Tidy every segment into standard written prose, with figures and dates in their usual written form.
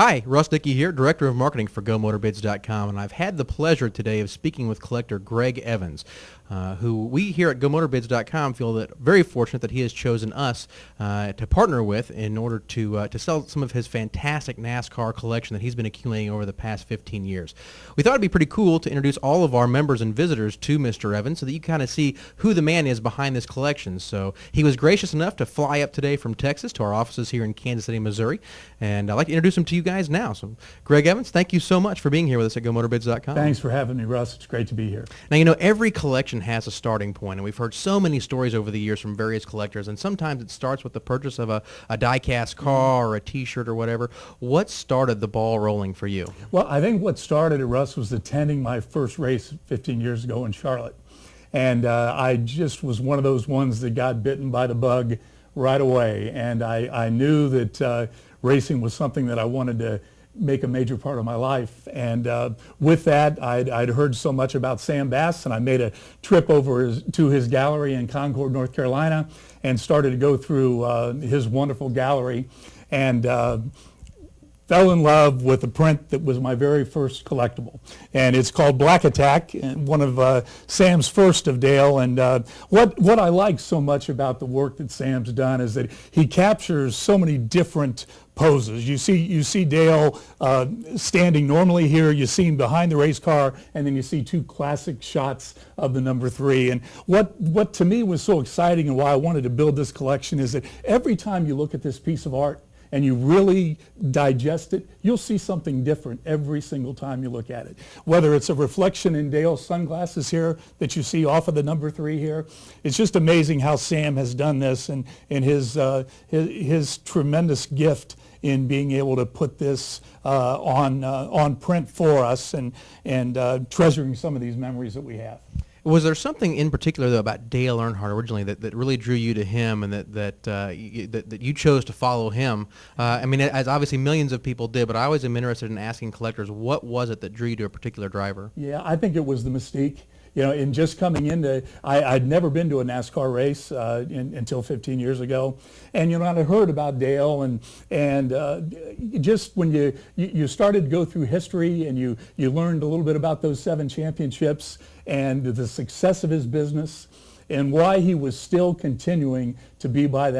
Hi, Russ Dickey here, Director of Marketing for GoMotorBids.com, and I've had the pleasure today of speaking with collector Greg Evans, who we here at GoMotorBids.com feel that very fortunate that he has chosen us to partner with in order to sell some of his fantastic NASCAR collection that he's been accumulating over the past 15 years. We thought it'd be pretty cool to introduce all of our members and visitors to Mr. Evans so that you kind of see who the man is behind this collection. So he was gracious enough to fly up today from Texas to our offices here in Kansas City, Missouri, and I'd like to introduce him to you guys now. So, Greg Evans, thank you so much for being here with us at GoMotorBids.com. Thanks for having me, Russ. It's great to be here. Now, you know, every collection has a starting point, and we've heard so many stories over the years from various collectors, and sometimes it starts with the purchase of a die-cast car or a T-shirt or whatever. What started the ball rolling for you? Well, I think what started it, Russ, was attending my first race 15 years ago in Charlotte. And I just was one of those ones that got bitten by the bug right away. And I knew that racing was something that I wanted to make a major part of my life. And with that, I'd heard so much about Sam Bass, and I made a trip over to his gallery in Concord, North Carolina, and started to go through his wonderful gallery, and fell in love with a print that was my very first collectible. And it's called Black Attack, one of Sam's first of Dale. And what I like so much about the work that Sam's done is that he captures so many different poses. You see Dale standing normally here, you see him behind the race car, and then you see two classic shots of the number 3. And what to me was so exciting and why I wanted to build this collection is that every time you look at this piece of art and you really digest it, you'll see something different every single time you look at it. Whether it's a reflection in Dale's sunglasses here that you see off of the number 3 here, it's just amazing how Sam has done this, and his tremendous gift in being able to put this on print for us, and treasuring some of these memories that we have. Was there something in particular, though, about Dale Earnhardt originally that really drew you to him, and that you chose to follow him? I mean, as obviously millions of people did, but I always am interested in asking collectors, what was it that drew you to a particular driver? Yeah, I think it was the mystique. You know, in just coming into, I'd never been to a NASCAR race until 15 years ago, and you know, I heard about Dale, and just when you started to go through history, and you learned a little bit about those 7 championships and the success of his business, and why he was still continuing to be behind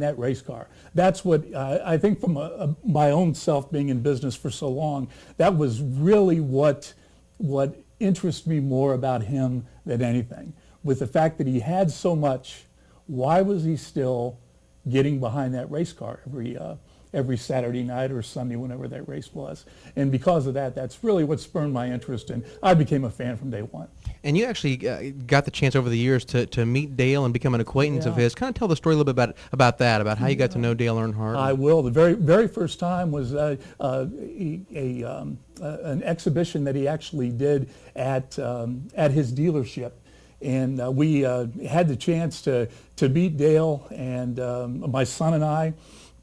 that race car. That's what I think, from my own self being in business for so long, that was really what interests me more about him than anything. With the fact that he had so much, why was he still getting behind that race car every Saturday night or Sunday, whenever that race was? And because of that, that's really what spurred my interest, and I became a fan from day one. And you actually got the chance over the years to meet Dale and become an acquaintance of his. Kind of tell the story a little bit about that, about how you got to know Dale Earnhardt. I will. The very first time was an exhibition that he actually did at his dealership. And we had the chance to meet Dale and my son and I,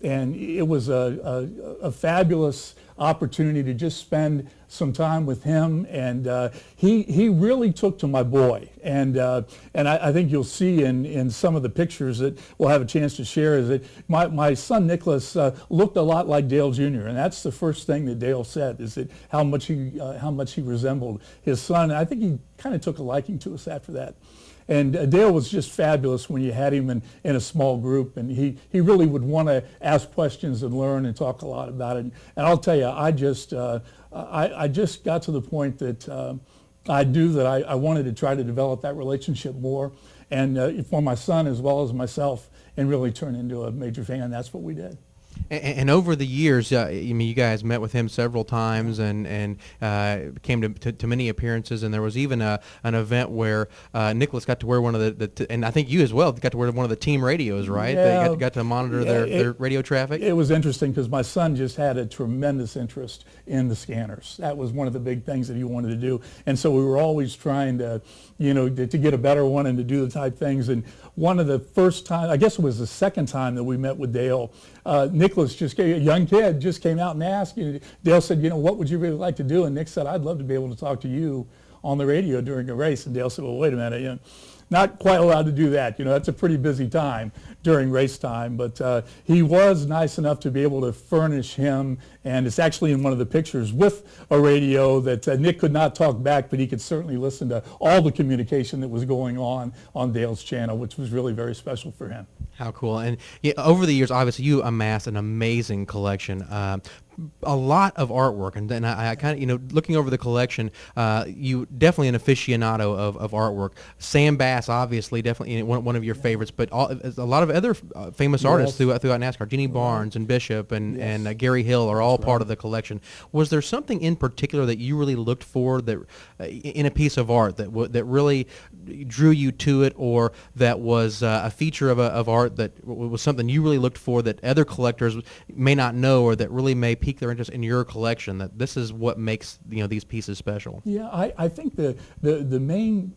and it was a fabulous opportunity to just spend some time with him. And he really took to my boy. And I think you'll see in some of the pictures that we'll have a chance to share is that my son Nicholas looked a lot like Dale Jr. And that's the first thing that Dale said, is that how much he resembled his son. And I think he kind of took a liking to us after that. And Dale was just fabulous when you had him in a small group, and he really would want to ask questions and learn and talk a lot about it. And I'll tell you, I just got to the point that I knew that I wanted to try to develop that relationship more, and for my son as well as myself, and really turn into a major fan. That's what we did. And over the years, I mean, you guys met with him several times, and came to many appearances. And there was even an event where Nicholas got to wear one of and I think you as well got to wear one of the team radios, right? Yeah, they got to monitor their radio traffic. It was interesting because my son just had a tremendous interest in the scanners. That was one of the big things that he wanted to do, and so we were always trying to, to get a better one and to do the type things. And one of the first time, I guess it was the second time that we met with Dale, Nicholas, a young kid, just came out and asked. Dale said, what would you really like to do? And Nick said, I'd love to be able to talk to you on the radio during a race. And Dale said, well, wait a minute. not quite allowed to do that. That's a pretty busy time during race time, but he was nice enough to be able to furnish him, and it's actually in one of the pictures, with a radio that Nick could not talk back, but he could certainly listen to all the communication that was going on Dale's channel, which was really very special for him. How cool. And yeah, over the years, obviously, you amassed an amazing collection. A lot of artwork, and then I kind of, looking over the collection, you definitely an aficionado of artwork. Sam Bass, obviously, definitely one of your favorites, but a lot of other famous artists throughout NASCAR. Jeanne Barnes and Bishop and Gary Hill are all part of the collection. Was there something in particular that you really looked for that in a piece of art that really drew you to it, or that was a feature of art that was something you really looked for that other collectors may not know, or that really may pique their interest in your collection, that this is what makes these pieces special? Yeah, I think the main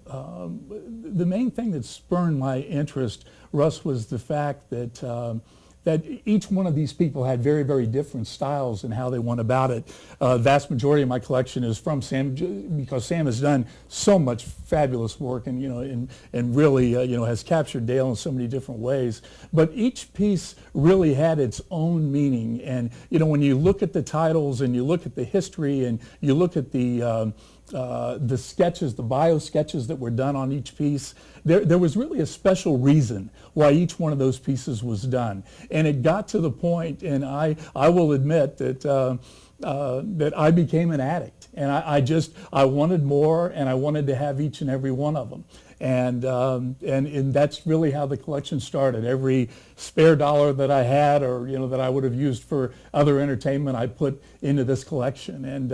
thing that spurred my interest, Russ, was the fact that that each one of these people had very, very different styles in how they went about it. Vast majority of my collection is from Sam, because Sam has done so much fabulous work, and and really has captured Dale in so many different ways. But each piece really had its own meaning, and when you look at the titles and you look at the history and you look at the sketches, the bio sketches that were done on each piece, there was really a special reason why each one of those pieces was done. And it got to the point, and I will admit that that I became an addict, and I wanted more, and I wanted to have each and every one of them. And that's really how the collection started. Every spare dollar that I had, or that I would have used for other entertainment, I put into this collection, and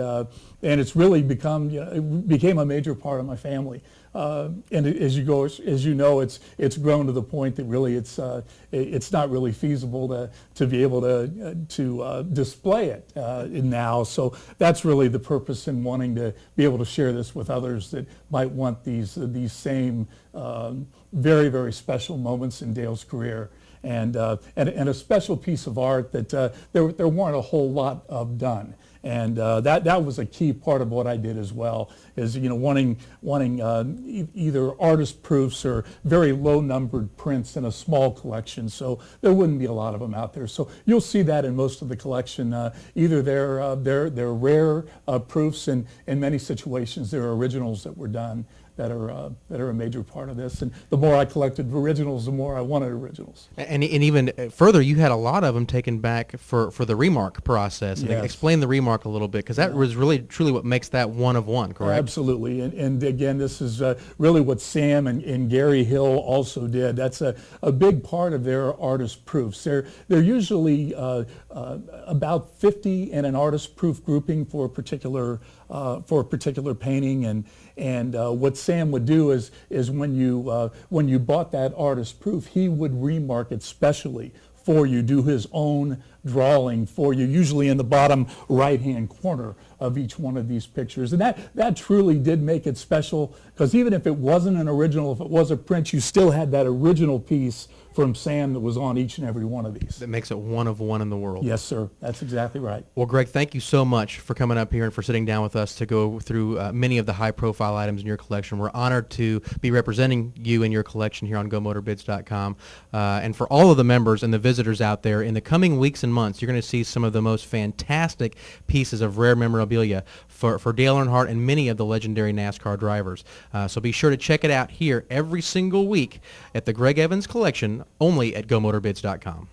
it's really it became a major part of my family. And as you know, it's grown to the point that really it's not really feasible to be able to display it now. So that's really the purpose in wanting to be able to share this with others that might want these same very, very special moments in Dale's career. And a special piece of art that there weren't a whole lot of done. And that was a key part of what I did as well, is wanting either artist proofs or very low numbered prints in a small collection, so there wouldn't be a lot of them out there. So you'll see that in most of the collection. Either they're rare proofs, and in many situations they're originals that were done that are a major part of this. And the more I collected originals, the more I wanted originals. And even further, you had a lot of them taken back for the remark process. And yes. Explain the remark a little bit, because that was really truly what makes that one of one, correct? Absolutely. And again, this is really what Sam and Gary Hill also did. That's a big part of their artist proofs. They're usually about 50 in an artist proof grouping for a particular painting, and what Sam would do is when you bought that artist proof, he would remark it specially for you, do his own drawing for you, usually in the bottom right-hand corner of each one of these pictures. And that truly did make it special, because even if it wasn't an original, if it was a print, you still had that original piece from Sam that was on each and every one of these. That makes it one of one in the world. Yes, sir. That's exactly right. Well, Greg, thank you so much for coming up here and for sitting down with us to go through many of the high-profile items in your collection. We're honored to be representing you and your collection here on GoMotorBids.com. And for all of the members and the visitors out there, in the coming weeks and months, you're going to see some of the most fantastic pieces of rare memorabilia for Dale Earnhardt and many of the legendary NASCAR drivers. So be sure to check it out here every single week at the Greg Evans Collection, only at GoMotorBids.com.